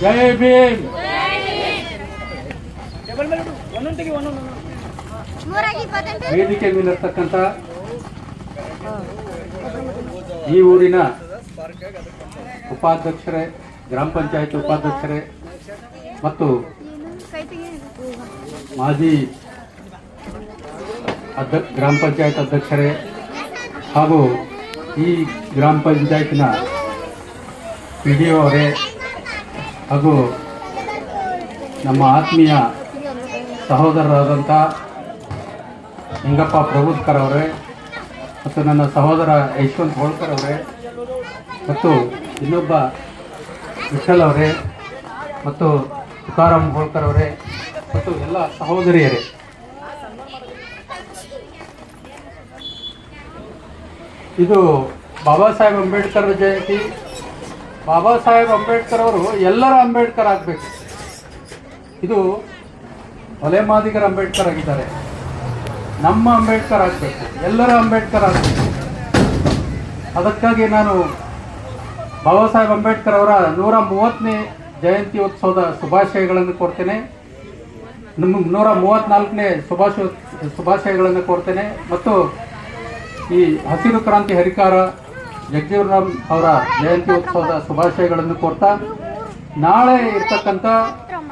ಜೈ ಭೀಮ್. ವೇದಿಕೆ ಮೇಲಿರ್ತಕ್ಕಂಥ ಈ ಊರಿನ ಉಪಾಧ್ಯಕ್ಷರೇ, ಗ್ರಾಮ ಪಂಚಾಯತ್ ಉಪಾಧ್ಯಕ್ಷರೇ ಮತ್ತು ಮಾಜಿ ಗ್ರಾಮ ಪಂಚಾಯತ್ ಅಧ್ಯಕ್ಷರೇ ಹಾಗೂ ಈ ಗ್ರಾಮ ಪಂಚಾಯತ್ನ PDO ಅವರೇ ಹಾಗೂ ನಮ್ಮ ಆತ್ಮೀಯ ಸಹೋದರರಾದಂಥ ನಿಂಗಪ್ಪ ಪ್ರಭುತ್ಕರ್ ಅವರೇ ಮತ್ತು ನನ್ನ ಸಹೋದರ ಯಶವಂತ್ ಹೋಳ್ಕರ್ ಅವರೇ ಮತ್ತು ಇನ್ನೊಬ್ಬ ವಿಠಲ್ ಅವರೇ ಮತ್ತು ತುಕಾರಾಮ್ ಹೋಳ್ಕರ್ ಅವರೇ ಮತ್ತು ಎಲ್ಲ ಸಹೋದರಿಯರೇ, ಇದು ಬಾಬಾ ಸಾಹೇಬ್ ಅಂಬೇಡ್ಕರ್ ಜಯಂತಿ. ಬಾಬಾ ಸಾಹೇಬ್ ಅಂಬೇಡ್ಕರ್ ಅವರು ಎಲ್ಲರ ಅಂಬೇಡ್ಕರ್ ಆಗಬೇಕು. ಇದು ಹೊಲೆಮಾದಿಗರ ಅಂಬೇಡ್ಕರ್ ಆಗಿದ್ದಾರೆ, ನಮ್ಮ ಅಂಬೇಡ್ಕರ್ ಆಗಬೇಕು, ಎಲ್ಲರ ಅಂಬೇಡ್ಕರ್ ಆಗಬೇಕು. ಅದಕ್ಕಾಗಿ ನಾನು ಬಾಬಾ ಸಾಹೇಬ್ ಅಂಬೇಡ್ಕರ್ ಅವರ 130ನೇ ಜಯಂತಿ ಉತ್ಸವದ ಶುಭಾಶಯಗಳನ್ನು ಕೋರ್ತೇನೆ. 134ನೇ ಶುಭಾಶಯಗಳನ್ನು ಕೋರ್ತೇನೆ ಮತ್ತು ಈ ಹಸಿರು ಕ್ರಾಂತಿ ಹರಿಕಾರ ಜಗಜೀವನರಾಮ್ ಅವರ ಜಯಂತಿ ಉತ್ಸವದ ಶುಭಾಶಯಗಳನ್ನು ಕೋರ್ತಾ, ನಾಳೆ ಇರ್ತಕ್ಕಂಥ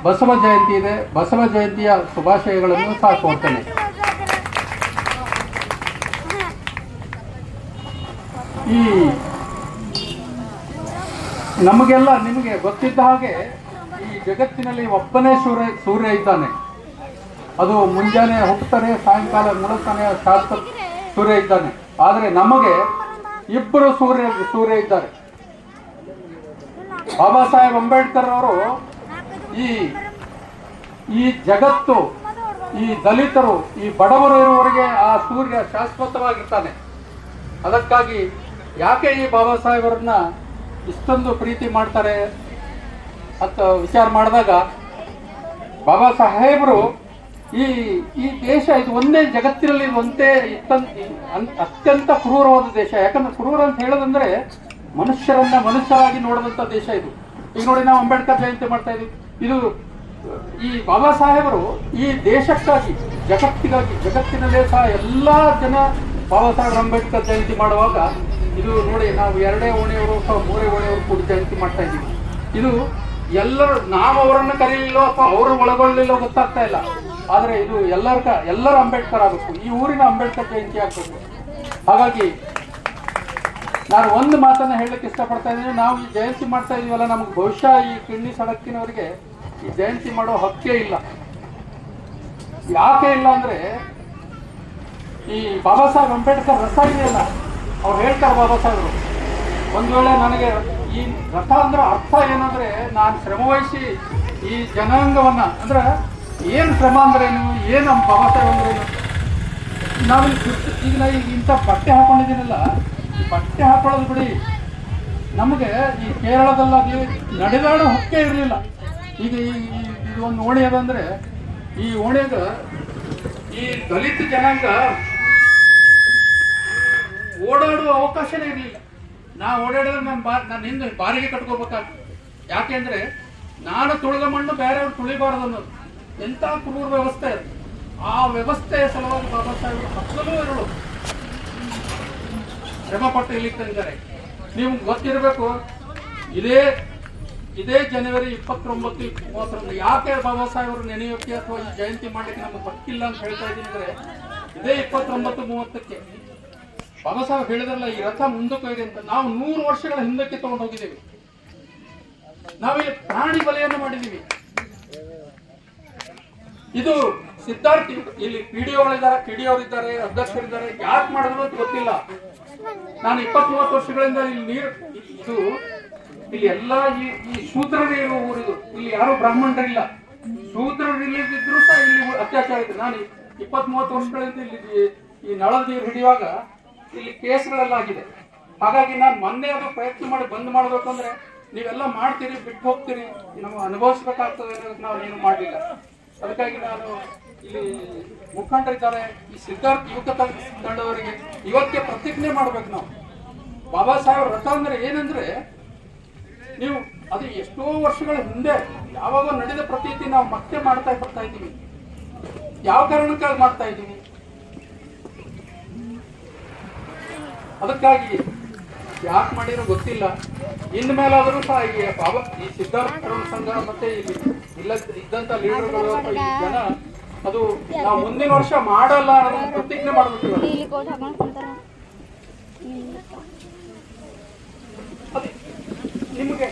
ಬಸವ ಜಯಂತಿ ಇದೆ, ಬಸವ ಜಯಂತಿಯ ಶುಭಾಶಯಗಳನ್ನು ಸಹ ಕೋರ್ತೇನೆ. ಈ ನಮಗೆಲ್ಲ ನಿಮಗೆ ಗೊತ್ತಿದ್ದ ಹಾಗೆ ಈ ಜಗತ್ತಿನಲ್ಲಿ ಒಬ್ಬನೇ ಸೂರ್ಯ ಇದ್ದಾನೆ. ಅದು ಮುಂಜಾನೆ ಹುಟ್ಟುತ್ತಾನೆ, ಸಾಯಂಕಾಲ ಮುಳುಗ್ತಾನೆ, ಸೂರ್ಯ ಇದ್ದಾನೆ. ಆದರೆ ನಮಗೆ ಇಬ್ಬರು ಸೂರ್ಯ ಇದ್ದಾರೆ. ಬಾಬಾ ಸಾಹೇಬ್ ಅಂಬೇಡ್ಕರ್ ಅವರು ಈ ಜಗತ್ತು, ಈ ದಲಿತರು, ಈ ಬಡವರು ಇರುವವರೆಗೆ ಆ ಸೂರ್ಯ ಶಾಶ್ವತವಾಗಿರ್ತಾನೆ. ಅದಕ್ಕಾಗಿ ಯಾಕೆ ಈ ಬಾಬಾ ಸಾಹೇಬರನ್ನ ಇಷ್ಟೊಂದು ಪ್ರೀತಿ ಮಾಡ್ತಾರೆ ಅಂತ ವಿಚಾರ ಮಾಡಿದಾಗ, ಬಾಬಾ ಸಾಹೇಬರು ಈ ದೇಶ ಇದು ಒಂದೇ ಜಗತ್ತಿನಲ್ಲಿ ಒಂದೇ ಅತ್ಯಂತ ಕ್ರೂರವಾದ ದೇಶ. ಯಾಕಂದ್ರೆ ಕ್ರೂರ ಅಂತ ಹೇಳೋದಂದ್ರೆ ಮನುಷ್ಯರನ್ನ ಮನುಷ್ಯರಾಗಿ ನೋಡಿದಂಥ ದೇಶ ಇದು. ಈಗ ನೋಡಿ, ನಾವು ಅಂಬೇಡ್ಕರ್ ಜಯಂತಿ ಮಾಡ್ತಾ ಇದೀವಿ. ಇದು ಈ ಬಾಬಾ ಸಾಹೇಬರು ಈ ದೇಶಕ್ಕಾಗಿ, ಜಗತ್ತಿಗಾಗಿ, ಜಗತ್ತಿನಲ್ಲೇ ಸಹ ಎಲ್ಲ ಜನ ಬಾಬಾ ಸಾಹೇಬ್ ಅಂಬೇಡ್ಕರ್ ಜಯಂತಿ ಮಾಡುವಾಗ ಇದು ನೋಡಿ, ನಾವು 2 ಓಣಿಯವರು ಅಥವಾ 3 ಓಣಿಯವರು ಕೂಡ ಜಯಂತಿ ಮಾಡ್ತಾ ಇದ್ದೀವಿ. ಇದು ಎಲ್ಲರೂ, ನಾವು ಅವರನ್ನು ಕರೀಲಿಲ್ಲೋ ಅಥವಾ ಅವರು ಒಳಗೊಳ್ಳಿಲ್ಲೋ ಗೊತ್ತಾಗ್ತಾ ಇಲ್ಲ. ಆದರೆ ಇದು ಎಲ್ಲರ ಅಂಬೇಡ್ಕರ್ ಆಗಬೇಕು, ಈ ಊರಿನ ಅಂಬೇಡ್ಕರ್ ಜಯಂತಿ ಆಗಬೇಕು. ಹಾಗಾಗಿ ನಾನು ಒಂದು ಮಾತನ್ನು ಹೇಳಲಿಕ್ಕೆ ಇಷ್ಟಪಡ್ತಾ ಇದ್ದೀನಿ. ನಾವು ಈ ಜಯಂತಿ ಮಾಡ್ತಾ ಇದೀವಲ್ಲ, ನಮ್ಗೆ ಬಹುಶಃ ಈ ಕಿಣ್ಣಿ ಸಡಕ್ಕಿನವರಿಗೆ ಈ ಜಯಂತಿ ಮಾಡೋ ಹಕ್ಕೇ ಇಲ್ಲ. ಯಾಕೆ ಇಲ್ಲ ಅಂದರೆ, ಈ ಬಾಬಾ ಸಾಹೇಬ್ ಅಂಬೇಡ್ಕರ್ ರಥ ಇದೆಯಲ್ಲ, ಅವ್ರು ಹೇಳ್ತಾರೆ ಬಾಬಾ ಸಾಹೇಬರು, ಒಂದು ವೇಳೆ ನನಗೆ ಈ ರಥ ಅಂದ್ರೆ ಅರ್ಥ ಏನಂದ್ರೆ, ನಾನು ಶ್ರಮವಹಿಸಿ ಈ ಜನಾಂಗವನ್ನ, ಅಂದ್ರೆ ಏನು ಶ್ರಮ ಅಂದ್ರೇನು, ಏನು ಬಾಬಾ ಸಾಹೇಬ್ ಅಂದ್ರೇನು. ಈಗ ಇಂಥ ಬಟ್ಟೆ ಹಾಕೊಂಡಿದ್ದೀನಲ್ಲ, ಈ ಬಟ್ಟೆ ಹಾಕೊಳ್ಳೋದು ಬಿಡಿ, ನಮಗೆ ಈ ಕೇರಳದಲ್ಲಾಗಲಿ ನಡೆದಾಡೋ ಹಕ್ಕೇ ಇರಲಿಲ್ಲ. ಈಗ ಇದು ಒಂದು ಓಣಿ ಅದಂದ್ರೆ, ಈ ಓಣಿಯಾಗ ಈ ದಲಿತ ಜನಾಂಗ ಓಡಾಡುವ ಅವಕಾಶನೇ ಇರಲಿಲ್ಲ. ನಾ ಓಡಾಡಿದ್ರೆ ನಾನು ಹಿಂದೆ ಬಾರಿಗೆ ಕಟ್ಕೋಬೇಕಾಗ್ತದೆ. ಯಾಕೆಂದ್ರೆ ನಾನು ತುಳಿದ ಮಣ್ಣು ಬೇರೆಯವ್ರು ತುಳಿಬಾರದು ಅನ್ನೋದು ಎಂಥ ಕ್ರೂರ ವ್ಯವಸ್ಥೆ ಅದು. ಆ ವ್ಯವಸ್ಥೆಯ ಸಲುವಾಗಿ ಬಾಬಾ ಸಾಹೇಬರು ಹಕ್ಕಲೂ ಇರಲು ಶ್ರಮಪಟ್ಟು ಇಲ್ಲಿಗೆ ತಂದಿದ್ದಾರೆ. ನೀವು ಗೊತ್ತಿರಬೇಕು, ಇದೇ ಜನವರಿ 29, 30 ಯಾಕೆ ಬಾಬಾ ಸಾಹೇಬರು ನೆನೆಯೋಕೆ ಅಥವಾ ಈ ಜಯಂತಿ ಮಾಡಲಿಕ್ಕೆ ನಮಗೆ ಗೊತ್ತಿಲ್ಲ ಅಂತ ಹೇಳ್ತಾ ಇದ್ದೀನಿ ಅಂದ್ರೆ, ಇದೇ 29, 30ಕ್ಕೆ ಬಾಬಾ ಸಾಹೇಬ್ ಹೇಳಿದ್ರಲ್ಲ, ಈ ರಥ ಮುಂದಕ್ಕೆ ಹೋಗಿದೆ ಅಂತ. ನಾವು 100 ವರ್ಷಗಳ ಹಿಂದಕ್ಕೆ ತಗೊಂಡು ಹೋಗಿದ್ದೇವೆ. ನಾವಿಲ್ಲಿ ಪ್ರಾಣಿ ಬಲಿಯನ್ನು ಮಾಡಿದ್ದೀವಿ. ಇದು ಸಿದ್ಧಾರ್ಥ್ ಇಲ್ಲಿ ಪಿಡಿಒಗಳಿದ್ದಾರೆ, ಅಧ್ಯಕ್ಷರಿದ್ದಾರೆ. ಯಾಕೆ ಮಾಡಿದ್ರು ಅಂತ ಗೊತ್ತಿಲ್ಲ. ನಾನು 20-30 ವರ್ಷಗಳಿಂದ ಇಲ್ಲಿ ಇಲ್ಲಿ ಎಲ್ಲ ಈ ಶೂದ್ರರೇ ಇರುವ ಊರಿದು. ಇಲ್ಲಿ ಯಾರು ಬ್ರಾಹ್ಮಣರಿಲ್ಲ, ಶೂದ್ರರಿಲ್ಲದಿದ್ರು ಸಹ ಇಲ್ಲಿ ಅತ್ಯಾಚಾರ ಇದೆ. ನಾನು 20-30 ವರ್ಷಗಳಿಂದ ಇಲ್ಲಿ ಈ ನಳದ ನೀರು ಹಿಡಿಯುವಾಗ ಇಲ್ಲಿ ಕೇಸ್ಗಳೆಲ್ಲ ಆಗಿದೆ. ಹಾಗಾಗಿ ನಾನು ಮೊನ್ನೆ ಅದು ಪ್ರಯತ್ನ ಮಾಡಿ ಬಂದ್ ಮಾಡ್ಬೇಕಂದ್ರೆ, ನೀವೆಲ್ಲ ಮಾಡ್ತೀರಿ, ಬಿಟ್ಟು ಹೋಗ್ತೀರಿ, ನಾವು ಅನುಭವಿಸ್ಬೇಕಾಗ್ತದೆ ಅನ್ನೋದಕ್ಕೆ ನಾವು ಏನು ಮಾಡಲಿಲ್ಲ. ಅದಕ್ಕಾಗಿ ನಾನು ಇಲ್ಲಿ ಮುಖಂಡರಿದ್ದಾರೆ, ಈ ಸಿದ್ಧಾರ್ಥ ಯುವಕ ತಂಡದವರಿಗೆ ಇವತ್ತೇ ಪ್ರತಿಜ್ಞೆ ಮಾಡ್ಬೇಕು. ನಾವು ಬಾಬಾ ಸಾಹೇಬ್ ರಥ ಅಂದ್ರೆ ಏನಂದ್ರೆ, ನೀವು ಅದು ಎಷ್ಟೋ ವರ್ಷಗಳ ಹಿಂದೆ ಯಾವಾಗ ನಡೆದ ಪ್ರತೀತಿ ನಾವು ಮತ್ತೆ ಮಾಡ್ತಾ ಬರ್ತಾ ಇದ್ದೀವಿ. ಯಾವ ಕಾರಣಕ್ಕಾಗಿ ಮಾಡ್ತಾ ಇದ್ದೀವಿ? ಅದಕ್ಕಾಗಿ ಯಾಕೆ ಮಾಡಿರೋ ಗೊತ್ತಿಲ್ಲ. ಇನ್ನು ಮೇಲಾದರೂ ಸಹ ಈ ಸಿದ್ಧಾರ್ಥ ತರುಣ ಸಂಘ ಮತ್ತೆ ಇಲ್ಲಿ ಇದ್ದಂತ ಲೀಡರ್ಗಳು ಈ ಜನ ಅದು ನಾವು ಮುಂದಿನ ವರ್ಷ ಮಾಡಲ್ಲ ಅನ್ನೋದನ್ನ ಪ್ರತಿಜ್ಞೆ ಮಾಡ್ಬೇಕು. ನಿಮಗೆ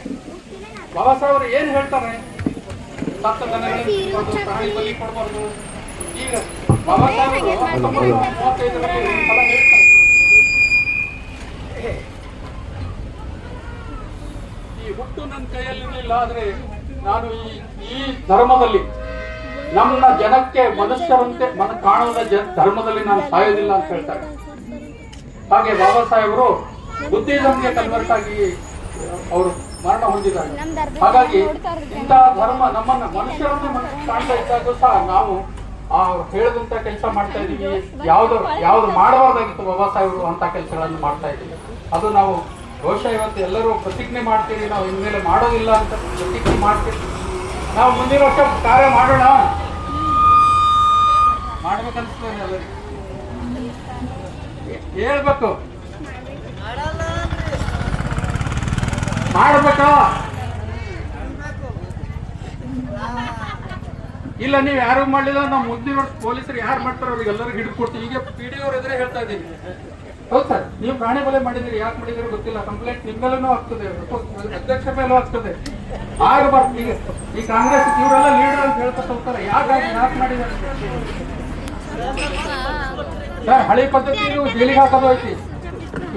ಬಾಬಾ ಸಾಹೇಬರು ಏನ್ ಹೇಳ್ತಾರೆ? ಸತ್ತ ಜನಗಳಿಗೆ ಪ್ರಾಣಿ ಬಲಿ ಕೊಡಬಾರ್ದು. ಈಗ ಬಾಬಾ ಸಾಹೇಬರು 1935ರಲ್ಲಿ ಸಲ ಹೇಳ್ತಾರೆ, ಈ ಹುಟ್ಟು ನನ್ನ ಕೈಯಲ್ಲಿರಲಿಲ್ಲ, ಆದ್ರೆ ನಾನು ಈ ಧರ್ಮದಲ್ಲಿ ನಮ್ಮ ಜನಕ್ಕೆ ಮನುಷ್ಯರಂತೆ ಕಾಣುವ ಧರ್ಮದಲ್ಲಿ ನಾನು ಸಾಯೋದಿಲ್ಲ ಅಂತ ಹೇಳ್ತಾರೆ. ಹಾಗೆ ಬಾಬಾ ಸಾಹೇಬರು ಬುದ್ಧಿಸಂಗೆ ಕನ್ವರ್ಟ್ ಆಗಿ ಅವರು ಮರಣ ಹೊಂದಿದ್ದಾರೆ. ಹಾಗಾಗಿ ಇಂತಹ ಧರ್ಮ ನಮ್ಮನ್ನ ಮನುಷ್ಯರನ್ನೇ ಕಾಣ್ತಾ ಇದ್ದಾಗೂ ಸಹ ನಾವು ಹೇಳಿದಂತ ಕೆಲಸ ಮಾಡ್ತಾ ಇದೀವಿ. ಯಾವ್ದು ಮಾಡಬಾರ್ದಾಗಿತ್ತು ಬಾಬಾ ಸಾಹೇಬರು ಅಂತ ಕೆಲಸಗಳನ್ನು ಮಾಡ್ತಾ ಇದ್ದೀವಿ. ಅದು ನಾವು ಬಹುಶಃ ಇವತ್ತು ಎಲ್ಲರೂ ಪ್ರತಿಜ್ಞೆ ಮಾಡ್ತೀವಿ, ನಾವು ಇನ್ಮೇಲೆ ಮಾಡೋದಿಲ್ಲ ಅಂತ ಪ್ರತಿಜ್ಞೆ ಮಾಡ್ತೀವಿ. ನಾವು ಮುಂದಿನ ವರ್ಷ ಕಾರ್ಯ ಮಾಡೋಣ, ಮಾಡ್ಬೇಕನ್ಸ್ತದೆ ಎಲ್ಲರಿಗೂ ಹೇಳ್ಬೇಕು, ಮಾಡಬೇಕಾ ಇಲ್ಲ. ನೀವು ಯಾರು ಮಾಡಲಿಲ್ಲ, ನಾವು ಮುಂದಿನ ವರ್ಷ ಪೊಲೀಸರು ಯಾರು ಮಾಡ್ತಾರೋ ಅವ್ರಿಗೆ ಎಲ್ಲರಿಗೂ ಹಿಡಿದು ಕೊಡ್ತೀವಿ. ಈಗ PDO ಅವ್ರ ಎದುರೇ ಹೇಳ್ತಾ ಇದ್ದೀವಿ. ಹೌದು ಸರ್, ನೀವು ಪ್ರಾಣಿ ಬಲೆ ಮಾಡಿದಿರಿ, ಯಾಕೆ ಮಾಡಿದಿರಿ ಗೊತ್ತಿಲ್ಲ, ಕಂಪ್ಲೇಂಟ್ ನಿಮ್ಮ ಮೇಲೂ ಆಗ್ತದೆ, ಅಧ್ಯಕ್ಷ ಮೇಲೂ ಆಗ್ತದೆ. ಆಗಬಾರ್ದು. ಈ ಕಾಂಗ್ರೆಸ್ ಇವರೆಲ್ಲ ಲೀಡರ್ ಅಂತ ಹೇಳ್ಕೊತ ಹೋಗ್ತಾರೆ. ಯಾಕೆ ಮಾಡಿದ್ದಾರೆ ಸರ್? ಹಳೆ ಪದ್ಧತಿ ಜೈಲಿಗೆ ಹಾಕೋದು ಐತಿ,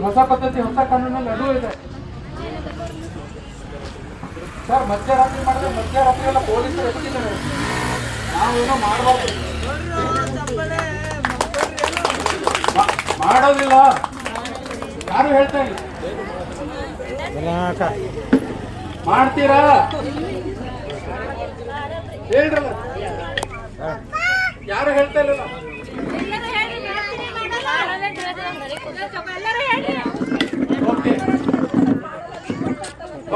ಹೊಸ ಪದ್ಧತಿ ಹೊಸ ಕಾನೂನಲ್ಲಿ ಅದು ಇದೆ ಸರ್. ಮಧ್ಯರಾತ್ರಿ ಮಾಡಿದ್ರೆ ಮಧ್ಯರಾತ್ರಿ ಎಲ್ಲ ಪೊಲೀಸರು ಎತ್ತಿದ್ದಾರೆ. ನಾವೇನೋ ಮಾಡಬಾರ್ದು, ಮಾಡೋದಿಲ್ಲ, ಯಾರು ಹೇಳ್ತಾ ಇಲ್ಲ. ಮಾಡ್ತೀರಾ ಹೇಳ್ರಲ್ಲ, ಯಾರು ಹೇಳ್ತಾ ಇಲ್ಲ.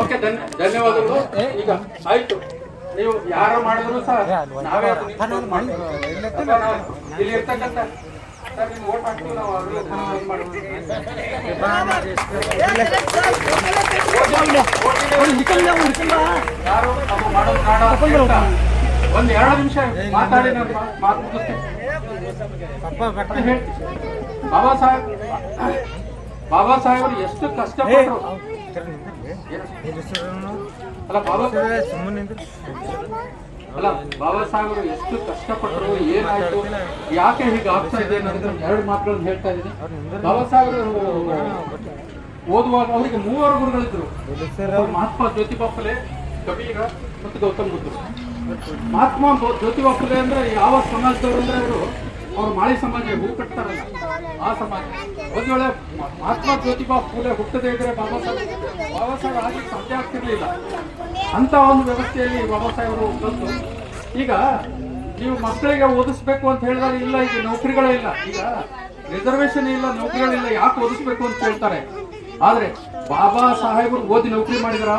ಓಕೆ, ಧನ್ಯವಾದಗಳು. ಈಗ ಆಯ್ತು, ನೀವು ಯಾರು ಮಾಡಿದ್ರು ಸಹ ನಾವೇ ಇಲ್ಲಿ ಇರ್ತಕ್ಕಂಥ ಓಟ್ ಹಾಕ್ತೀವಿ ನಾವು. ಯಾರು ಮಾಡೋದು ಒಂದ್ 2 ನಿಮಿಷ ಮಾತಾಡಿ ನಾನು ಮಾತು ಮುಗಿಸ್ತೇನೆ. ಬಾಬಾ ಸಾಹೇಬರು ಎಷ್ಟು ಕಷ್ಟಪಟ್ಟರು ಅಲ್ಲ, ಬಾಬಾ ಸಾಹೇಬರು ಎಷ್ಟು ಕಷ್ಟಪಟ್ಟರು, ಏನಾಯ್ತು, ಯಾಕೆ ಹೀಗೆ ಆಗ್ತಾ ಇದೆ ಅನ್ನೋದನ್ನ 2 ಮಾತುಗಳನ್ನು ಹೇಳ್ತಾ ಇದ್ದೀನಿ. ಬಾಬಾ ಸಾಹೇಬರು ಓದುವಾಗ ಅವರಿಗೆ 3 ಗುರುಗಳಿದ್ರು. ಮಹಾತ್ಮ ಜ್ಯೋತಿಬಾ ಫುಲೆ, ಕಬೀರ ಮತ್ತು ಗೌತಮ್ ಬುದ್ಧರು. ಮಹಾತ್ಮ ಜ್ಯೋತಿಬಾ ಫುಲೆ ಅಂದ್ರೆ ಯಾವ ಸಮಾಜದವರು ಅಂದ್ರೆ ಅವ್ರು ಮಾಳಿ ಸಮಾಜ, ಹೂ ಕಟ್ತಾರಲ್ಲ ಆ ಸಮಾಜ. ಒಂದ್ ವೇಳೆ ಮಹಾತ್ಮ ಜ್ಯೋತಿಬಾ ಫುಲೆ ಹುಟ್ಟದೇ ಇದ್ರೆ ಬಾಬಾ ಸಾಹೇಬ್ ಆಗ್ಲಿಕ್ಕೆ ಸಾಧ್ಯ ಆಗ್ತಿರ್ಲಿಲ್ಲ. ಅಂತ ಒಂದು ವ್ಯವಸ್ಥೆಯಲ್ಲಿ ಬಾಬಾ ಸಾಹೇಬರು ಬಂದು, ಈಗ ನೀವು ಮಕ್ಕಳಿಗೆ ಓದಿಸ್ಬೇಕು ಅಂತ ಹೇಳಿದಾಗ ಇಲ್ಲ, ಈಗ ನೌಕರಿಗಳೇ ಇಲ್ಲ, ಈಗ ರಿಸರ್ವೇಶನ್ ಇಲ್ಲ, ನೌಕರಿಗಳಿಲ್ಲ, ಯಾಕೆ ಓದಿಸ್ಬೇಕು ಅಂತ ಹೇಳ್ತಾರೆ. ಆದ್ರೆ ಬಾಬಾ ಸಾಹೇಬರು ಓದಿ ನೌಕರಿ ಮಾಡಿದ್ರ?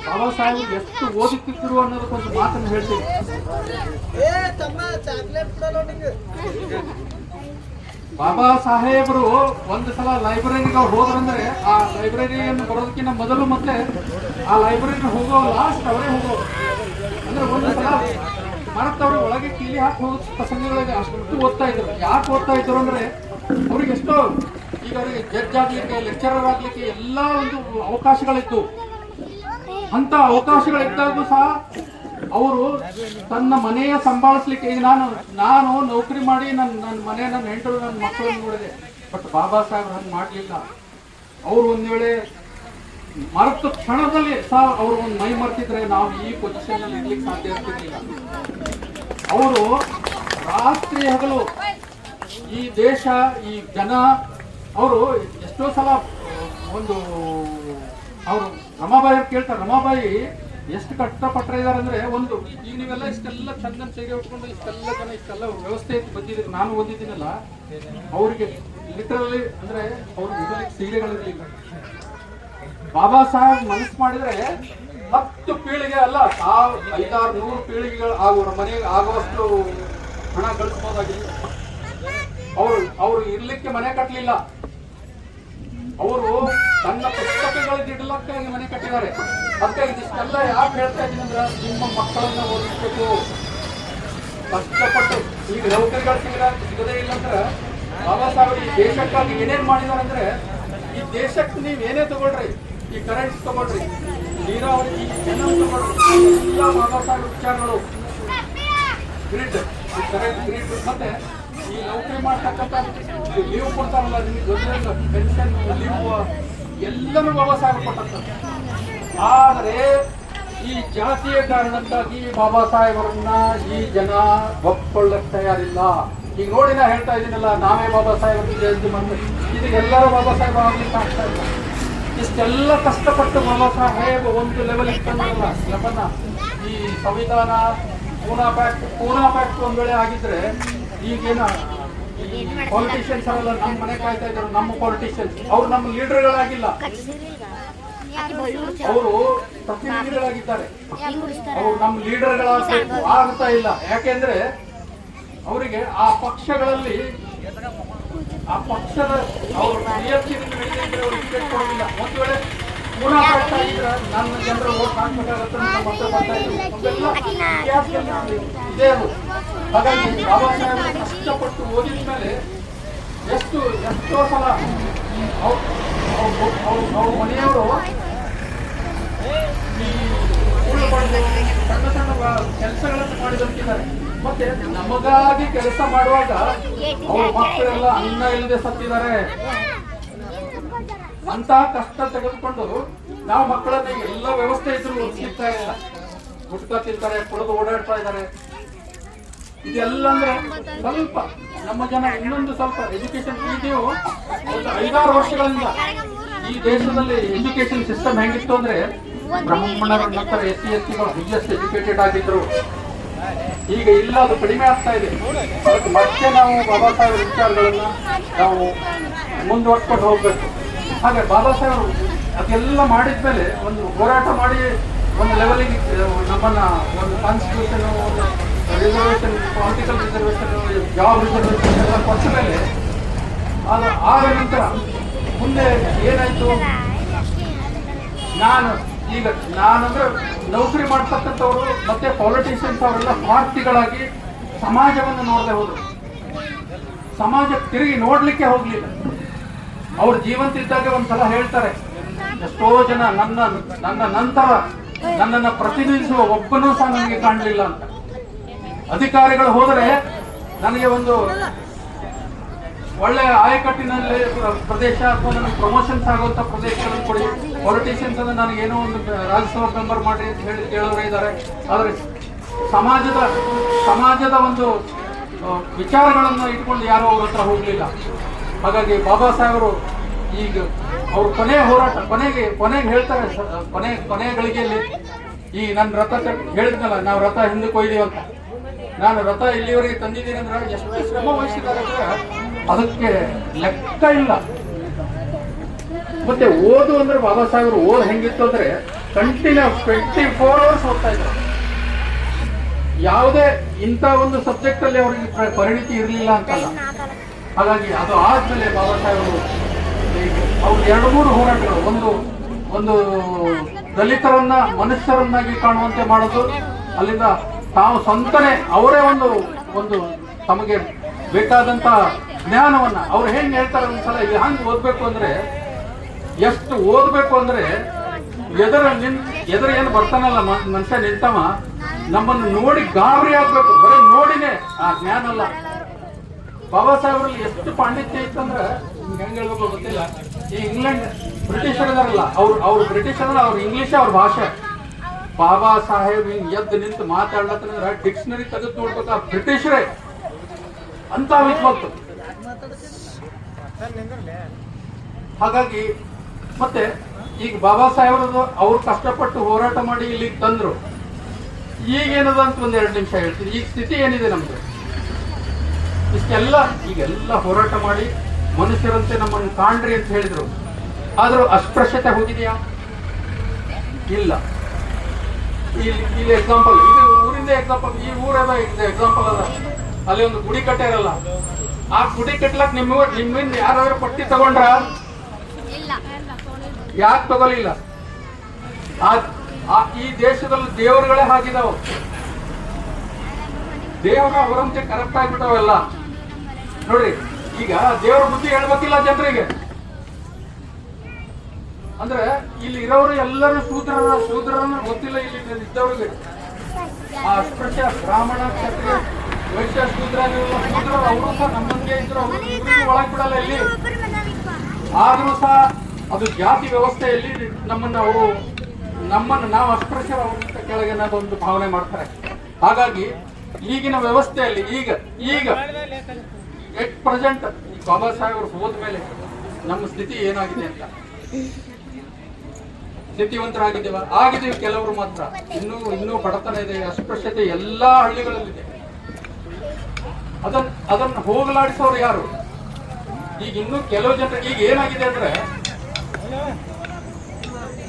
ಬಾಬಾ ಸಾಹೇಬರು ಎಷ್ಟು ಓದುತ್ತಿದ್ರು ಅನ್ನೋದಕ್ಕೊಂದು ಮಾತನ್ನು ಹೇಳ್ತೀನಿ. ಬಾಬಾ ಸಾಹೇಬರು ಒಂದು ಸಲ ಲೈಬ್ರರಿಗೆ ಹೋದ್ರಂದ್ರೆ ಆ ಲೈಬ್ರರಿಯನ್ನು ಬರೋದಕ್ಕಿಂತ ಮೊದಲು ಮತ್ತೆ ಆ ಲೈಬ್ರರಿನ ಹೋಗೋ ಲಾಸ್ಟ್ ಅವರೇ ಹೋಗೋರು. ಅಂದ್ರೆ ಒಂದು ಸಲ ಮರತ್ತವ್ರ ಒಳಗೆ ಕೀಲಿ ಹಾಕಿ ಹೋಗೋ ಪ್ರಸಂಗಗಳಿಗೆ ಅಷ್ಟು ಓದ್ತಾ ಇದ್ರು. ಯಾಕೆ ಓದ್ತಾ ಇದ್ರು ಅಂದ್ರೆ ಅವ್ರಿಗೆ ಎಷ್ಟೋ, ಈಗ ಅವರಿಗೆ ಜಡ್ಜ್ ಆಗ್ಲಿಕ್ಕೆ, ಲೆಕ್ಚರರ್ ಆಗ್ಲಿಕ್ಕೆ ಎಲ್ಲ ಒಂದು ಅವಕಾಶಗಳಿತ್ತು. ಅಂತ ಅವಕಾಶಗಳಿದ್ದಾಗೂ ಸಹ ಅವರು ತನ್ನ ಮನೆಯ ಸಂಭಾಳಿಸ್ಲಿಕ್ಕೆ, ಈಗ ನಾನು ನೌಕರಿ ಮಾಡಿ ನನ್ನ ಮನೆ, ನನ್ನ ಹೆಂಡರು, ನನ್ನ ಮಕ್ಕಳನ್ನು ನೋಡಿದೆ. ಬಟ್ ಬಾಬಾ ಸಾಹೇಬ್ ಹಂಗೆ ಮಾಡಲಿಲ್ಲ. ಅವರು ಒಂದ್ ವೇಳೆ ಮರೆತ ಕ್ಷಣದಲ್ಲಿ ಸಹ ಅವರು ಒಂದು ಮೈ ಮರ್ತಿದ್ರೆ ನಾವು ಈ ಪೊಸಿಷನ್ ಅಲ್ಲಿ ಇರ್ಲಿಕ್ಕೆ ಸಾಧ್ಯ ಇರ್ತಿರ್ಲಿಲ್ಲ. ಅವರು ರಾತ್ರಿ ಹಗಲು ಈ ದೇಶ, ಈ ಜನ, ಅವರು ಎಷ್ಟೋ ಸಲ ಅವರು ರಮಾಬಾಯಿ ಕೇಳ್ತಾರೆ, ರಮಾಬಾಯಿ ಎಷ್ಟು ಕಷ್ಟಪಟ್ಟರೆ ಇದಾರೆ ಅಂದ್ರೆ, ಈಗ ನೀವೆಲ್ಲ ಇಷ್ಟೆಲ್ಲ ಚಂದನ್ ಸೀರೆ ಉಟ್ಕೊಂಡು ಇಷ್ಟೆಲ್ಲ ಜನ ಇಷ್ಟೆಲ್ಲ ವ್ಯವಸ್ಥೆ ಬಂದಿದ್ದೀರಿ, ನಾನು ಓದಿದ್ದೀನಲ್ಲ, ಅವ್ರಿಗೆ ಲಿಟರಲಿ ಅಂದ್ರೆ ಅವ್ರಿಗೆ ಸೀರೆಗಳಿರ್ಲಿಲ್ಲ. ಬಾಬಾ ಸಾಹೇಬ್ ಮನಸ್ಸು ಮಾಡಿದ್ರೆ 10 ಪೀಳಿಗೆ ಅಲ್ಲ 500-600 ಪೀಳಿಗೆಗಳು ಆಗುವ ಮನೆಗೆ ಆಗುವಷ್ಟು ಹಣ ಗಳಿಸಬಹುದಾಗಿಲ್ಲ. ಅವರು ಇರ್ಲಿಕ್ಕೆ ಮನೆ ಕಟ್ಟಲಿಲ್ಲ, ಅವರು ತನ್ನ ಪುಸ್ತಕಗಳಿಗೆ ಇಡಲಕ್ಕಾಗಿ ಮನೆ ಕಟ್ಟಿದ್ದಾರೆ. ಅದಕ್ಕಾಗಿ ಇಷ್ಟೆಲ್ಲ ಯಾಕೆ ಹೇಳ್ತಾ ಇದ್ದೀನಿ ಅಂದ್ರೆ, ನಿಮ್ಮ ಮಕ್ಕಳನ್ನ ಓದಿಸ್ಬೇಕು. ಕಷ್ಟಪಟ್ಟು ಈಗ ನೌಕರಿಗಳು ಸಿಗದೇ ಇಲ್ಲ ಅಂದ್ರೆ ಬಾಬಾ ಸಾಹೇಬ್ ಈ ದೇಶಕ್ಕಾಗಿ ಏನೇನ್ ಮಾಡಿದಾರೆ ಅಂದ್ರೆ, ಈ ದೇಶಕ್ಕೆ ನೀವ್ ಏನೇ ತಗೊಳ್ರಿ, ಈ ಕರೆಂಟ್ಸ್ ತಗೊಳ್ರಿ, ನೀರಾವರಿ, ಏನೇನು ತಗೊಳ್ರಿ, ಎಲ್ಲ ಬಾಬಾ ಸಾಹೇಬ್ ವಿಚಾರಗಳು. ಗ್ರಿಡ್, ಈ ಕರೆಂಟ್ ಗ್ರಿಡ್, ಮತ್ತೆ ಈ ನೌಕರಿ ಮಾಡ್ತಕ್ಕಂಥ ಲೀವ್ ಕೊಡ್ತಾರಲ್ಲ, ನಿಮಗೆ ಪೆನ್ಷನ್ ಲೀವ್ ಎಲ್ಲನೂ ಬಾಬಾ ಸಾಹೇಬ್ ಕೊಟ್ಟಂತ. ಆದರೆ ಈ ಜಾತಿಯ ಕಾರಣಕ್ಕಾಗಿ ಬಾಬಾ ಸಾಹೇಬರನ್ನ ಈ ಜನ ಒಪ್ಕೊಳ್ಳಕ್ ತಯಾರಿಲ್ಲ. ಈಗ ನೋಡಿ ನಾ ಹೇಳ್ತಾ ಇದ್ದೀನಲ್ಲ, ನಾವೇ ಬಾಬಾ ಸಾಹೇಬ್ ಜಯಂತಿ ಮಾಡ್ತೀವಿ, ಇದಕ್ಕೆಲ್ಲರೂ ಬಾಬಾ ಸಾಹೇಬ್ ಆಗ್ಲಿಕ್ಕೆ ಆಗ್ತಾ ಇಲ್ಲ. ಇಷ್ಟೆಲ್ಲ ಕಷ್ಟಪಟ್ಟು ಬಾಬಾ ಸಾಹೇಬ್ ಒಂದು ಲೆವೆಲ್ ಇಟ್ಟಂದ್ರಲ್ಲ ಲೆವನ್ನ, ಈ ಸಂವಿಧಾನ ಪೂನಾ ಪ್ಯಾಕ್ಟ್ ಒಂದ್ ವೇಳೆ ಆಗಿದ್ರೆ ಈಗೇನ ಪಾಲಿಟಿಷಿಯನ್ಸ್ ಅವರೆಲ್ಲ ನಮ್ಮ ಮನೆ ಕಾಯ್ತಾ ಇದ್ರು. ನಮ್ಮ ಪಾಲಿಟಿಷಿಯನ್ಸ್ ಅವ್ರು ನಮ್ಮ ಲೀಡರ್ಗಳಾಗಿಲ್ಲ, ಅವರು ಪ್ರತಿನಿಧಿಗಳಾಗಿದ್ದಾರೆ. ಅವರು ನಮ್ಮ ಲೀಡರ್ಗಳಾಗಬೇಕು, ಆಗ್ತಾ ಇಲ್ಲ. ಯಾಕೆಂದ್ರೆ ಅವರಿಗೆ ಆ ಪಕ್ಷಗಳಲ್ಲಿ ಆ ಪಕ್ಷದ ಅವರು ಟಿಕೆಟ್ ಕೊಡಲಿಲ್ಲ. ಒಂದು ವೇಳೆ ಪೂನಾ ಪ್ಯಾಕ್ಟ್ ಆಗಿದ್ರೆ ನನ್ನ ಜನರು ಓಟ್ ಹಾಕ್ಬೇಕಾಗತ್ತೆ ಅಂತ ಮತ್ತೆ ಬರ್ತಾ ಇದ್ರು. ಇದೇ ಅದು. ಹಾಗಾಗಿ ಬಾಬಾ ಸಾಹೇಬ್ ಕಷ್ಟಪಟ್ಟು ಓದಿದ ಮೇಲೆ ಎಷ್ಟೋ ಸಲ ಅವ್ರ ಮನೆಯವರು ಈ ಸಣ್ಣ ಸಣ್ಣ ಕೆಲಸಗಳನ್ನು ಮಾಡಿದಂತಿದ್ದಾರೆ. ಮತ್ತೆ ನಮಗಾಗಿ ಕೆಲಸ ಮಾಡುವಾಗ ಅವ್ರ ಮಕ್ಕಳೆಲ್ಲ ಅನ್ನ ಇಲ್ಲದೆ ಸತ್ತಿದ್ದಾರೆ. ಅಂತ ಕಷ್ಟ ತೆಗೆದುಕೊಂಡು ನಾವು ಮಕ್ಕಳನ್ನ ಎಲ್ಲ ವ್ಯವಸ್ಥೆ ಇದ್ರು ಓದಿಸ್ತಾ ಇಲ್ಲ, ಗುಟ್ಕಾ ತಿಂತಾರೆ, ಕುಡಿದು ಓಡಾಡ್ತಾ ಇದ್ದಾರೆ. ಇದೆಲ್ಲ ಅಂದ್ರೆ ಸ್ವಲ್ಪ ನಮ್ಮ ಜನ ಇನ್ನೊಂದು ಸ್ವಲ್ಪ ಎಜುಕೇಶನ್, ನೀವು ಒಂದು 5-6 ವರ್ಷಗಳಿಂದ ಈ ದೇಶದಲ್ಲಿ ಎಜುಕೇಶನ್ ಸಿಸ್ಟಮ್ ಹೆಂಗಿತ್ತು ಅಂದ್ರೆ, ಬ್ರಾಹ್ಮಣರ ನಂತರ SC/ST ಹೈಯೆಸ್ಟ್ ಎಜುಕೇಟೆಡ್ ಆಗಿದ್ರು. ಈಗ ಇಲ್ಲ, ಅದು ಕಡಿಮೆ ಆಗ್ತಾ ಇದೆ. ಅದಕ್ಕೆ ಮತ್ತೆ ನಾವು ಬಾಬಾ ಸಾಹೇಬ್ ವಿಚಾರಗಳನ್ನ ನಾವು ಮುಂದುವರ್ಸ್ಕೊಂಡು ಹೋಗ್ಬೇಕು. ಹಾಗೆ ಬಾಬಾ ಸಾಹೇಬರು ಅದೆಲ್ಲ ಮಾಡಿದ್ಮೇಲೆ ಒಂದು ಹೋರಾಟ ಮಾಡಿ ಒಂದು ಲೆವೆಲಿಗೆ ನಮ್ಮನ್ನ ಒಂದು ಕಾನ್ಸ್ಟಿಟ್ಯೂಷನ್, ಒಂದು reservation, political reservation, job reservation ಎಲ್ಲ ಕೊಟ್ಟ ಮೇಲೆ ಅದು ಆದ ನಂತರ ಮುಂದೆ ಏನಾಯ್ತು, ನಾನಂದ್ರೆ ನೌಕರಿ ಮಾಡ್ತಕ್ಕಂಥವ್ರು ಮತ್ತೆ ಪಾಲಿಟಿಷಿಯನ್ಸ್ ಅವರೆಲ್ಲ ಪಾರ್ಟಿಗಳಾಗಿ ಸಮಾಜವನ್ನು ನೋಡದೆ ಹೋದ್ರು. ಸಮಾಜ ತಿರುಗಿ ನೋಡ್ಲಿಕ್ಕೆ ಹೋಗ್ಲಿಲ್ಲ. ಅವ್ರು ಜೀವಂತ ಇದ್ದಾಗ ಒಂದ್ಸಲ ಹೇಳ್ತಾರೆ, ಎಷ್ಟೋ ಜನ ನನ್ನ ನಂತರ ನನ್ನನ್ನು ಪ್ರತಿನಿಧಿಸುವ ಒಬ್ಬನೂ ಸಹ ನನಗೆ ಕಾಣಲಿಲ್ಲ ಅಂತ. ಅಧಿಕಾರಿಗಳು ಹೋದರೆ ನನಗೆ ಒಂದು ಒಳ್ಳೆ ಆಯಕಟ್ಟಿನಲ್ಲಿ ಪ್ರದೇಶ ಅಥವಾ ನನಗೆ ಪ್ರಮೋಷನ್ಸ್ ಆಗುವಂತ ಪ್ರದೇಶಗಳನ್ನು ಕೊಡಿ, ಪಾಲಿಟಿಷಿಯನ್ಸ್ ಅನ್ನು ನನಗೆ ಏನೋ ಒಂದು ರಾಜ್ಯಸಭಾ ಮೆಂಬರ್ ಮಾಡಿ ಅಂತ ಹೇಳಿ ಕೇಳೋರು ಇದ್ದಾರೆ. ಆದರೆ ಸಮಾಜದ ಒಂದು ವಿಚಾರಗಳನ್ನು ಇಟ್ಕೊಂಡು ಯಾರೋ ಅವ್ರ ಹತ್ರ ಹೋಗ್ಲಿಲ್ಲ. ಹಾಗಾಗಿ ಬಾಬಾ ಸಾಹೇಬರು ಈಗ ಅವ್ರ ಕೊನೆಯ ಹೋರಾಟ ಕೊನೆಗೆ ಹೇಳ್ತಾರೆ, ಕೊನೆಯ ಗಳಿಗೆಯಲ್ಲಿ ಈ ನನ್ನ ರಥ ಹೇಳಿದ್ನಲ್ಲ, ನಾವು ರಥ ಹಿಂದಕ್ಕೆ ಒಯ್ದೀವಿ ಅಂತ. ನಾನು ರಥ ಇಲ್ಲಿವರೆಗೆ ತಂದಿದ್ದೀನಿ ಅಂದ್ರೆ ಎಷ್ಟು ಶ್ರಮ ವಹಿಸಿದ್ದಾರೆ ಅಂದ್ರೆ ಅದಕ್ಕೆ ಲೆಕ್ಕ ಇಲ್ಲ. ಮತ್ತೆ ಓದು ಅಂದ್ರೆ ಬಾಬಾ ಸಾಹೇಬರು ಓದ್ ಹೆಂಗಿತ್ತು ಅಂದ್ರೆ ಕಂಟಿನ್ಯೂಸ್ 24 hours ಓದ್ತಾ ಇದ್ರು. ಯಾವುದೇ ಇಂಥ ಒಂದು ಸಬ್ಜೆಕ್ಟ್ ಅಲ್ಲಿ ಅವರಿಗೆ ಪರಿಣಿತಿ ಇರಲಿಲ್ಲ ಅಂತಲ್ಲ. ಹಾಗಾಗಿ ಅದು ಆದ್ಮೇಲೆ ಬಾಬಾ ಸಾಹೇಬರು ಅವ್ರು 2-3 ಹೋರಾಟಗಳು, ಒಂದು ದಲಿತರನ್ನ ಮನುಷ್ಯರನ್ನಾಗಿ ಕಾಣುವಂತೆ ಮಾಡೋದು, ಅಲ್ಲಿಂದ ತಾವು ಸ್ವಂತನೇ ಅವರೇ ಒಂದು ತಮಗೆ ಬೇಕಾದಂತ ಜ್ಞಾನವನ್ನ ಅವ್ರು ಹೆಂಗ್ ಹೇಳ್ತಾರೆ ಒಂದ್ಸಲ, ಇದು ಹಂಗ್ ಓದ್ಬೇಕು ಅಂದ್ರೆ, ಎಷ್ಟು ಓದ್ಬೇಕು ಅಂದ್ರೆ ಎದುರು ಏನು ಬರ್ತಾನಲ್ಲ ಮನುಷ್ಯ ನಿಂತವ, ನಮ್ಮನ್ನು ನೋಡಿ ಗಾಬರಿ ಆಗ್ಬೇಕು. ಬರೀ ನೋಡಿನೇ ಆ ಜ್ಞಾನ ಅಲ್ಲ. ಬಾಬಾ ಸಾಹೇಬ್ರಲ್ಲಿ ಎಷ್ಟು ಪಾಂಡಿತ್ಯ ಇತ್ತಂದ್ರೆ ಹೆಂಗ್ ಹೇಳ್ಬೇಕು ಗೊತ್ತಿಲ್ಲ. ಈ ಇಂಗ್ಲೆಂಡ್ ಬ್ರಿಟಿಷರ್ ಇದಾರಲ್ಲ, ಅವ್ರು ಬ್ರಿಟಿಷ್ ಅಂದ್ರೆ ಅವ್ರ ಇಂಗ್ಲಿಷ್ ಅವ್ರ ಭಾಷೆ. ಬಾಬಾ ಸಾಹೇಬ್ ಎದ್ದು ನಿಂತು ಮಾತಾಡ್ಲತ್ತಂದ್ರೆ ಡಿಕ್ಷನರಿ ತೆಗೆದು ನೋಡ್ಬೇಕು, ಆ ಬ್ರಿಟಿಷರೇ ಅಂತ ವಿದ್ವತ್ತು. ಹಾಗಾಗಿ ಮತ್ತೆ ಈಗ ಬಾಬಾ ಸಾಹೇಬ್ರದ್ದು ಅವ್ರು ಕಷ್ಟಪಟ್ಟು ಹೋರಾಟ ಮಾಡಿ ಇಲ್ಲಿಗೆ ತಂದ್ರು. ಈಗೇನದ ಅಂತ 1-2 ನಿಮಿಷ ಹೇಳ್ತೀನಿ. ಈಗ ಸ್ಥಿತಿ ಏನಿದೆ ನಮ್ದು, ಈಗೆಲ್ಲ ಹೋರಾಟ ಮಾಡಿ ಮನುಷ್ಯರಂತೆ ನಮ್ಮನ್ನು ಕಾಣ್ರಿ ಅಂತ ಹೇಳಿದ್ರು. ಆದ್ರೂ ಅಸ್ಪೃಶ್ಯತೆ ಹೋಗಿದೆಯಾ? ಇಲ್ಲ. ಇಲ್ಲಿ ಎಕ್ಸಾಂಪಲ್, ಇದು ಊರಿಂದ ಎಕ್ಸಾಂಪಲ್, ಈ ಊರದ ಎಕ್ಸಾಂಪಲ್ ಅದ. ಅಲ್ಲಿ ಒಂದು ಗುಡಿ ಕಟ್ಟಿರಲ್ಲ, ಆ ಗುಡಿ ಕಟ್ಲಕ್ ನಿಮ್ಮಿಂದ ಯಾರಾದ್ರೂ ಪಟ್ಟಿ ತಗೊಂಡ್ರ? ಯಾಕೆ ತಗೊಲಿಲ್ಲ? ಈ ದೇಶದಲ್ಲಿ ದೇವರುಗಳೇ ಹಾಕಿದಾವ, ದೇವರ ಅವರಂತೆ ಕರೆಕ್ಟ್ ಆಗಿಬಿಟ್ಟಾವೆಲ್ಲ. ನೋಡ್ರಿ, ಈಗ ದೇವರ ಬುದ್ಧಿ ಹೇಳ್ಬೇಕಿಲ್ಲ ಜನರಿಗೆ. ಅಂದ್ರೆ ಇಲ್ಲಿ ಇರೋರು ಎಲ್ಲರೂ ಶೂದ್ರರನ್ನ ಗೊತ್ತಿಲ್ಲ. ಇಲ್ಲಿ ಇದ್ದವ್ರಿಗೆ ಆ ಅಸ್ಪೃಶ್ಯ ಬ್ರಾಹ್ಮಣ, ಕ್ಷತ್ರಿಯ, ವೈಶ್ಯ, ಶೂದ್ರ ಅವರು ಸಹ ನಮ್ಮಂಗೆ ಇದ್ರು, ಅವ್ರಿಗೆ ಒಳಗೆ ಬಿಡಲ್ಲ ಇಲ್ಲಿ. ಆದ್ರೂ ಸಹ ಅದು ಜಾತಿ ವ್ಯವಸ್ಥೆಯಲ್ಲಿ ನಮ್ಮನ್ನು ನಾವು ಅಸ್ಪೃಶ್ಯ ಕೆಳಗೆ ಒಂದು ಭಾವನೆ ಮಾಡ್ತಾರೆ. ಹಾಗಾಗಿ ಈಗಿನ ವ್ಯವಸ್ಥೆಯಲ್ಲಿ ಈಗ ಎಟ್ ಪ್ರೆಸೆಂಟ್ ಬಾಬಾ ಸಾಹೇಬ್ ಅವರು ಹೋದ್ಮೇಲೆ ನಮ್ಮ ಸ್ಥಿತಿ ಏನಾಗಿದೆ ಅಂತ, ಸ್ಥಿತಿವಂತರಾಗಿದ್ದೇವ? ಆಗಿದ್ದೀವಿ ಕೆಲವರು ಮಾತ್ರ. ಇನ್ನೂ ಬಡತನ ಇದೆ, ಅಸ್ಪೃಶ್ಯತೆ ಎಲ್ಲಾ ಹಳ್ಳಿಗಳಲ್ಲಿದೆ. ಅದನ್ನ ಹೋಗಲಾಡಿಸೋರು ಯಾರು? ಈಗ ಇನ್ನೂ ಕೆಲವು ಜನರಿಗೆ ಈಗ ಏನಾಗಿದೆ ಅಂದ್ರೆ,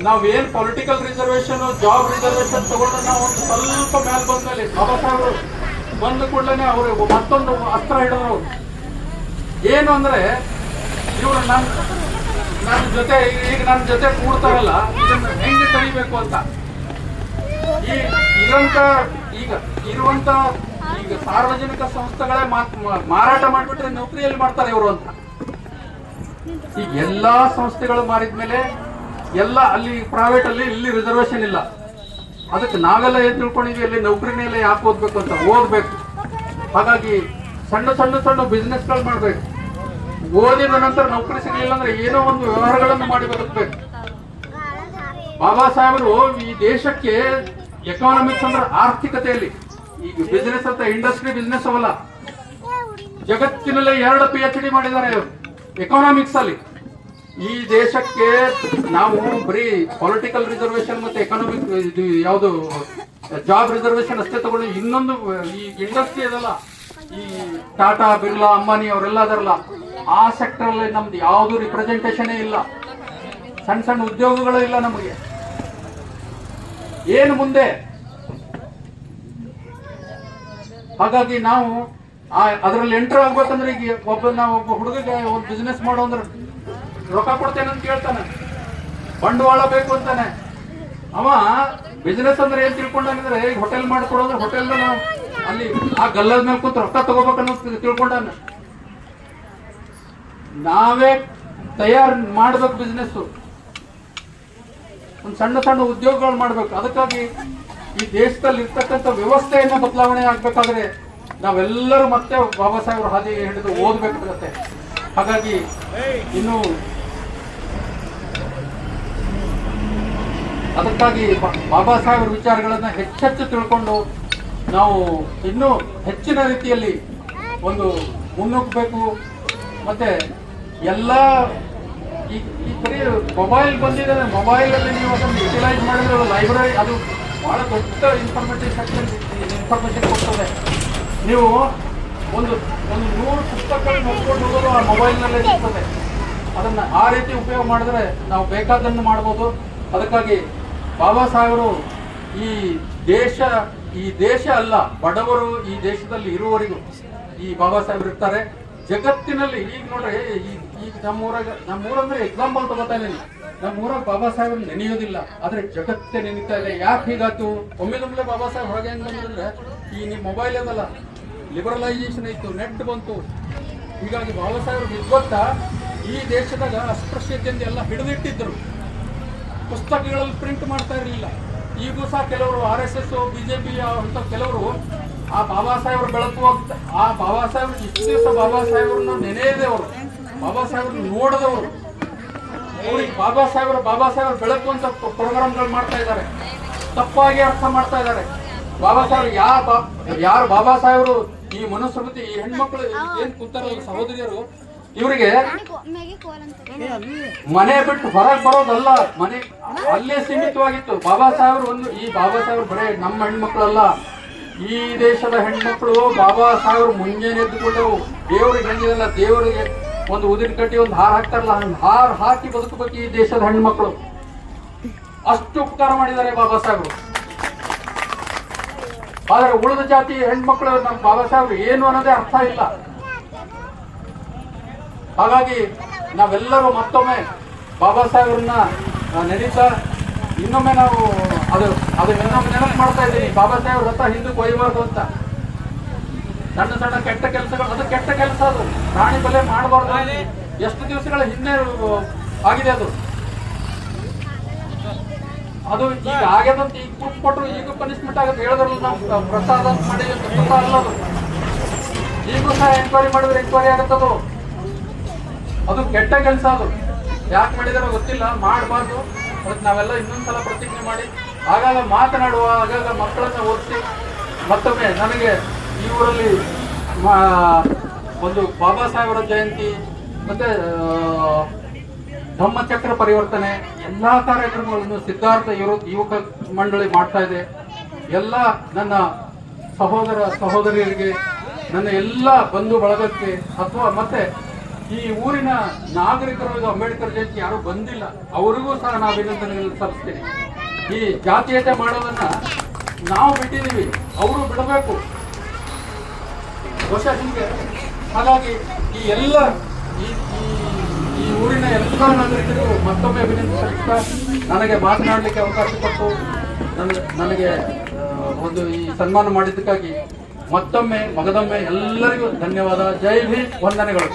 ನಾವೇನ್ ಪೊಲಿಟಿಕಲ್ ರಿಸರ್ವೇಶನ್, ಜಾಬ್ ರಿಸರ್ವೇಶನ್ ತಗೊಂಡ್ರೆ ನಾವು ಒಂದು ಸ್ವಲ್ಪ ಮೇಲೆ ಬಂದ್ಮೇಲೆ ಬಾಬಾ ಸಾಹೇಬರು ಬಂದ ಕೂಡಲೇ ಅವರು ಮತ್ತೊಂದು ಅಸ್ತ್ರ ಹಿಡಿದ್ರು. ಏನು ಅಂದ್ರೆ, ಇವರು ನನ್ನ ಜೊತೆ ಕೂಡ್ತಾರಲ್ಲ, ಇದನ್ನ ಹೆಂಗೆ ತಡಿಬೇಕು ಅಂತ. ಈಗ ಸಾರ್ವಜನಿಕ ಸಂಸ್ಥೆಗಳೇ ಮಾರಾಟ ಮಾಡಿಬಿಟ್ರೆ ನೌಕರಿಯಲ್ಲಿ ಮಾಡ್ತಾರೆ ಇವರು ಅಂತ. ಈಗ ಎಲ್ಲಾ ಸಂಸ್ಥೆಗಳು ಮಾರಿದ್ಮೇಲೆ ಎಲ್ಲ ಅಲ್ಲಿ ಪ್ರೈವೇಟ್ ಅಲ್ಲಿ ಇಲ್ಲಿ ರಿಸರ್ವೇಶನ್ ಇಲ್ಲ. ಅದಕ್ಕೆ ನಾವೆಲ್ಲ ಏನ್ ತಿಳ್ಕೊಂಡಿದ್ವಿ, ಅಲ್ಲಿ ನೌಕರಿನೇ ಇಲ್ಲ, ಯಾಕೆ ಓದ್ಬೇಕು ಅಂತ. ಓದ್ಬೇಕು. ಹಾಗಾಗಿ ಸಣ್ಣ ಬಿಸ್ನೆಸ್ಗಳು ಮಾಡ್ಬೇಕು. ಓದಿದ ನಂತರ ನೌಕರಿ ಸಿಗಲಿಲ್ಲ ಅಂದ್ರೆ ಏನೋ ಒಂದು ವ್ಯವಹಾರಗಳನ್ನು ಮಾಡಿ ಬದುಕಬೇಕು. ಬಾಬಾ ಸಾಹೇಬರು ಈ ದೇಶಕ್ಕೆ ಎಕಾನಮಿಕ್ಸ್ ಅಂದ್ರೆ ಆರ್ಥಿಕತೆಯಲ್ಲಿ, ಈಗ ಬಿಸ್ನೆಸ್ ಅಂತ ಇಂಡಸ್ಟ್ರಿ ಬಿಸ್ನೆಸ್ ಅವಲ್ಲ, ಜಗತ್ತಿನಲ್ಲೇ 2 PhD ಮಾಡಿದ್ದಾರೆ ಎಕಾನಮಿಕ್ಸ್ ಅಲ್ಲಿ. ಈ ದೇಶಕ್ಕೆ ನಾವು ಬರೀ ಪೊಲಿಟಿಕಲ್ ರಿಸರ್ವೇಶನ್ ಮತ್ತೆ ಎಕಾನಮಿಕ್ ಯಾವುದು ಜಾಬ್ ರಿಸರ್ವೇಶನ್ ಅಷ್ಟೇ ತಗೊಂಡು, ಇನ್ನೊಂದು ಈ ಇಂಡಸ್ಟ್ರಿ ಅದಲ್ಲ, ಈ ಟಾಟಾ, ಬಿರ್ಲಾ, ಅಂಬಾನಿ ಅವರೆಲ್ಲ ಅದರಲ್ಲ, ಆ ಸೆಕ್ಟರ್ ಅಲ್ಲಿ ನಮ್ದು ಯಾವುದು ರಿಪ್ರೆಸೆಂಟೇಷನ್ ಇಲ್ಲ. ಸಣ್ಣ ಉದ್ಯೋಗಗಳು ಇಲ್ಲ ನಮಗೆ. ಏನು ಮುಂದೆ? ಹಾಗಾಗಿ ನಾವು ಅದರಲ್ಲಿ ಎಂಟರ್ ಆಗ್ಬೇಕಂದ್ರೆ, ಈಗ ಒಬ್ಬ ಹುಡುಗಗೆ ಒಂದು ಬಿಸ್ನೆಸ್ ಮಾಡೋ ಅಂದ್ರೆ ರೊಕ್ಕ ಕೊಡ್ತೇನೆ ಅಂತ ಕೇಳ್ತಾನೆ, ಬಂಡವಾಳ ಬೇಕು ಅಂತಾನೆ. ಅವ ಬಿಸ್ನೆಸ್ ಅಂದ್ರೆ ಏನ್ ತಿಳ್ಕೊಂಡಂದ್ರೆ, ಈಗ ಹೋಟೆಲ್ ಮಾಡ್ಕೊಡೋದ್ರೆ ಹೋಟೆಲ್ ನಾವು ಅಲ್ಲಿ ಆ ಗಲ್ಲದ ಮೇಲೆ ಕೂತ್ ರೊಕ್ಕ ತಗೋಬೇಕನ್ನೋ ತಿಳ್ಕೊಂಡಾನ. ನಾವೇ ತಯಾರು ಮಾಡ್ಬೇಕು ಬಿಸ್ನೆಸ್, ಒಂದು ಸಣ್ಣ ಉದ್ಯೋಗಗಳು ಮಾಡ್ಬೇಕು. ಅದಕ್ಕಾಗಿ ಈ ದೇಶದಲ್ಲಿ ಇರ್ತಕ್ಕಂಥ ವ್ಯವಸ್ಥೆಯನ್ನ ಬದಲಾವಣೆ ಆಗ್ಬೇಕಾದ್ರೆ ನಾವೆಲ್ಲರೂ ಮತ್ತೆ ಬಾಬಾ ಸಾಹೇಬ್ರ ಹಾದಿ ಹಿಡಿದು ಓದ್ಬೇಕಾಗತ್ತೆ. ಹಾಗಾಗಿ ಇನ್ನು ಅದಕ್ಕಾಗಿ ಬಾಬಾ ಸಾಹೇಬ್ರ ವಿಚಾರಗಳನ್ನ ಹೆಚ್ಚೆಚ್ಚು ತಿಳ್ಕೊಂಡು ನಾವು ಇನ್ನೂ ಹೆಚ್ಚಿನ ರೀತಿಯಲ್ಲಿ ಒಂದು ಮುನ್ನುಗ್ಗಬೇಕು. ಮತ್ತೆ ಎಲ್ಲ ಈ ಬರೀ ಮೊಬೈಲ್ ಬಂದಿದೆ, ಮೊಬೈಲ್ ಅಲ್ಲಿ ನೀವು ಅದನ್ನು ಯುಟಿಲೈಸ್ ಮಾಡಿದ್ರೆ ಲೈಬ್ರರಿ ಅದು ಬಹಳ ದೊಡ್ಡ ಇನ್ಫಾರ್ಮೇಶನ್ ಕೊಡ್ತದೆ. ನೀವು ಒಂದು 100 ಪುಸ್ತಕಗಳು ನೋಡ್ಕೊಂಡು ಹೋಗೋದು ಆ ಮೊಬೈಲ್ನಲ್ಲೇ ಇರ್ತದೆ. ಅದನ್ನ ಆ ರೀತಿ ಉಪಯೋಗ ಮಾಡಿದ್ರೆ ನಾವು ಬೇಕಾದನ್ನು ಮಾಡ್ಬೋದು. ಅದಕ್ಕಾಗಿ ಬಾಬಾ ಸಾಹೇಬರು ಈ ದೇಶ ಅಲ್ಲ, ಬಡವರು ಈ ದೇಶದಲ್ಲಿ ಇರುವವರೆಗೂ ಈ ಬಾಬಾ ಸಾಹೇಬರು ಇರ್ತಾರೆ. ಜಗತ್ತಿನಲ್ಲಿ ಈಗ ನೋಡ್ರಿ, ಈಗ ನಮ್ಮೂರಂದ್ರೆ ಎಕ್ಸಾಂಪಲ್ ತಗೋತಾ ಇದ್ದೀನಿ. ನಮ್ಮೂರಾಗ ಬಾಬಾ ಸಾಹೇಬ್ ನೆನೆಯೋದಿಲ್ಲ, ಆದ್ರೆ ಜಗತ್ತೇ ನೆನೀತಾ ಇದೆ. ಯಾಕೆ ಹೀಗಾಯ್ತು? ಒಮ್ಮೆದೊಮ್ಮೆ ಬಾಬಾ ಸಾಹೇಬ್ ಹೊರಗೆ ಹೆಂಗ್ ಬಂದ್ರೆ, ಈ ನಿಮ್ಮ ಮೊಬೈಲ್ ಅದಲ್ಲ, ಲಿಬರಲೈಸೇಷನ್ ಇತ್ತು, ನೆಟ್ ಬಂತು. ಹೀಗಾಗಿ ಬಾಬಾ ಸಾಹೇಬ್ ಗೊತ್ತಾ, ಈ ದೇಶದಾಗ ಅಸ್ಪೃಶ್ಯತೆಯಿಂದ ಎಲ್ಲ ಹಿಡಿದಿಟ್ಟಿದ್ರು. ಪುಸ್ತಕಗಳಲ್ಲಿ ಪ್ರಿಂಟ್ ಮಾಡ್ತಾ ಇರಲಿಲ್ಲ. ಈಗೂ ಸಹ ಕೆಲವರು RSS, BJP ಅಂತ ಕೆಲವರು ಆ ಬಾಬಾ ಸಾಹೇಬ್ರು ಬೆಳಕುವಂತ, ಆ ಬಾಬಾ ಸಾಹೇಬ್ರು ಇಷ್ಟು ದಿವಸ ಬಾಬಾ ಸಾಹೇಬ್ರನ್ನ ನೆನೆಯದವರು, ಬಾಬಾ ಸಾಹೇಬ್ರು ನೋಡದವರು, ಅವ್ರಿಗೆ ಬಾಬಾ ಸಾಹೇಬ್ರು ಬೆಳಕು ಅಂತ ಪ್ರೋಗ್ರಾಮ್ಗಳು ಮಾಡ್ತಾ ಇದ್ದಾರೆ. ತಪ್ಪಾಗಿ ಅರ್ಥ ಮಾಡ್ತಾ ಇದ್ದಾರೆ. ಬಾಬಾ ಸಾಹೇಬ್ ಯಾರು ಬಾಬಾ ಸಾಹೇಬರು ಈ ಮನುಸ್ಮೃತಿ, ಈ ಹೆಣ್ಮಕ್ಳು ಏನ್ ಕೂತಾರಲ್ಲ ಸಹೋದರಿಯರು, ಇವರಿಗೆ ಮನೆ ಬಿಟ್ಟು ಹೊರಗೆ ಬರೋದಲ್ಲ, ಮನೆ ಅಲ್ಲೇ ಸೀಮಿತವಾಗಿತ್ತು. ಬಾಬಾ ಸಾಹೇಬರು ಈ ಬಾಬಾ ಸಾಹೇಬರು ಬರೇ ನಮ್ಮ ಹೆಣ್ಮಕ್ಳಲ್ಲ, ಈ ದೇಶದ ಹೆಣ್ಮಕ್ಳು ಬಾಬಾ ಸಾಹೇಬರು ಮುಂಜಾನೆ ಎದ್ದುಕೊಂಡು ದೇವರಿಗೆ ಹೆಂಗಿದಲ್ಲ, ದೇವರಿಗೆ ಒಂದು ಊದಿನ ಕಡ್ಡಿ ಒಂದು ಹಾರ ಹಾಕ್ತಾರಲ್ಲ, ಹಾರ ಹಾಕಿ ಬದುಕಬೇಕು ಈ ದೇಶದ ಹೆಣ್ಮಕ್ಳು. ಅಷ್ಟು ಉಪಕಾರ ಮಾಡಿದ್ದಾರೆ ಬಾಬಾ ಸಾಹೇಬರು. ಆದರೆ ಉಳಿದ ಜಾತಿ ಹೆಣ್ಮಕ್ಳು ನಮ್ಮ ಬಾಬಾ ಸಾಹೇಬ್ರು ಏನು ಅನ್ನೋದೇ ಅರ್ಥ ಇಲ್ಲ. ಹಾಗಾಗಿ ನಾವೆಲ್ಲರೂ ಮತ್ತೊಮ್ಮೆ ಬಾಬಾ ಸಾಹೇಬ್ರನ್ನ ನೆನೀತಾ ಇನ್ನೊಮ್ಮೆ ನಾವು ಅದು ಇನ್ನೊಮ್ಮೆ ನೆನಪು ಮಾಡ್ತಾ ಇದ್ದೀನಿ. ಬಾಬಾ ಸಾಹೇಬ್ರ ಹತ್ರ ಹಿಂದಕ್ಕೆ ಒಯ್ಯಬಾರ್ದು ಅಂತ. ಸಣ್ಣ ಸಣ್ಣ ಕೆಟ್ಟ ಕೆಲಸಗಳು, ಅದು ಕೆಟ್ಟ ಕೆಲಸ, ಅದು ಪ್ರಾಣಿ ಬಲೆ ಮಾಡಬಾರ್ದು. ಎಷ್ಟು ದಿವಸಗಳ ಹಿಂದೆ ಆಗಿದೆ ಅದು ಈಗ ಆಗ್ಯದಂತ ಈಗ ಪ್ರೂಫ್ ಕೊಟ್ಟರು, ಈಗ ಪನಿಷ್ಮೆಂಟ್ ಆಗುತ್ತೆ ಹೇಳಿದ್ರಲ್ಲ. ನಾವು ಪ್ರಸಾದ ಮಾಡಿ ಅಲ್ಲದು, ಈಗೂ ಸಹ ಎಂಕ್ವೈರಿ ಮಾಡಿದ್ರೆ ಎಂಕ್ವೈರಿ ಆಗುತ್ತದು. ಅದು ಕೆಟ್ಟ ಕೆಲಸ. ಅದು ಯಾಕೆ ಮಾಡಿದಾರೋ ಗೊತ್ತಿಲ್ಲ, ಮಾಡಬಾರ್ದು. ಅದಕ್ಕೆ ನಾವೆಲ್ಲ ಇನ್ನೊಂದ್ಸಲ ಪ್ರತಿಜ್ಞೆ ಮಾಡಿ ಆಗಾಗ ಮಾತನಾಡುವ, ಆಗಾಗ ಮಕ್ಕಳನ್ನ ಓದಿಸಿ ಮತ್ತೊಮ್ಮೆ ನನಗೆ ಈ ಊರಲ್ಲಿ ಒಂದು ಬಾಬಾ ಸಾಹೇಬರ ಜಯಂತಿ ಮತ್ತೆ ಧಮ್ಮಚಕ್ರ ಪರಿವರ್ತನೆ ಎಲ್ಲಾ ಕಾರ್ಯಕ್ರಮಗಳನ್ನು ಸಿದ್ಧಾರ್ಥ ಯುವಕ ಮಂಡಳಿ ಮಾಡ್ತಾ ಇದೆ. ಎಲ್ಲ ನನ್ನ ಸಹೋದರ ಸಹೋದರಿಯರಿಗೆ, ನನ್ನ ಎಲ್ಲ ಬಂಧು ಬಳಗಕ್ಕೆ, ಅಥವಾ ಮತ್ತೆ ಈ ಊರಿನ ನಾಗರಿಕರು ಇದು ಅಂಬೇಡ್ಕರ್ ಜಯಂತಿ ಯಾರು ಬಂದಿಲ್ಲ ಅವರಿಗೂ ಸಹ ನಾವು ಅಭಿನಂದನೆಗಳನ್ನು ಸಲ್ಲಿಸ್ತೀನಿ. ಈ ಜಾತೀಯತೆ ಮಾಡೋದನ್ನ ನಾವು ಬಿಟ್ಟಿದ್ದೀವಿ, ಅವರು ಬಿಡಬೇಕು ಬಹುಶಃ ಹಿಂಗೆ. ಹಾಗಾಗಿ ಈ ಎಲ್ಲ ಈ ಊರಿನ ಎಲ್ಲ ನಾಗರಿಕರಿಗೂ ಮತ್ತೊಮ್ಮೆ ಅಭಿನಂದನೆ ಸಲ್ಲಿಸ್ತಾ ನನಗೆ ಮಾತನಾಡಲಿಕ್ಕೆ ಅವಕಾಶ ಕೊಟ್ಟು ನನಗೆ ಒಂದು ಈ ಸನ್ಮಾನ ಮಾಡಿದ್ದಕ್ಕಾಗಿ ಮತ್ತೊಮ್ಮೆ ಮಗದೊಮ್ಮೆ ಎಲ್ಲರಿಗೂ ಧನ್ಯವಾದ. ಜೈ ಭೀಮ್, ವಂದನೆಗಳು.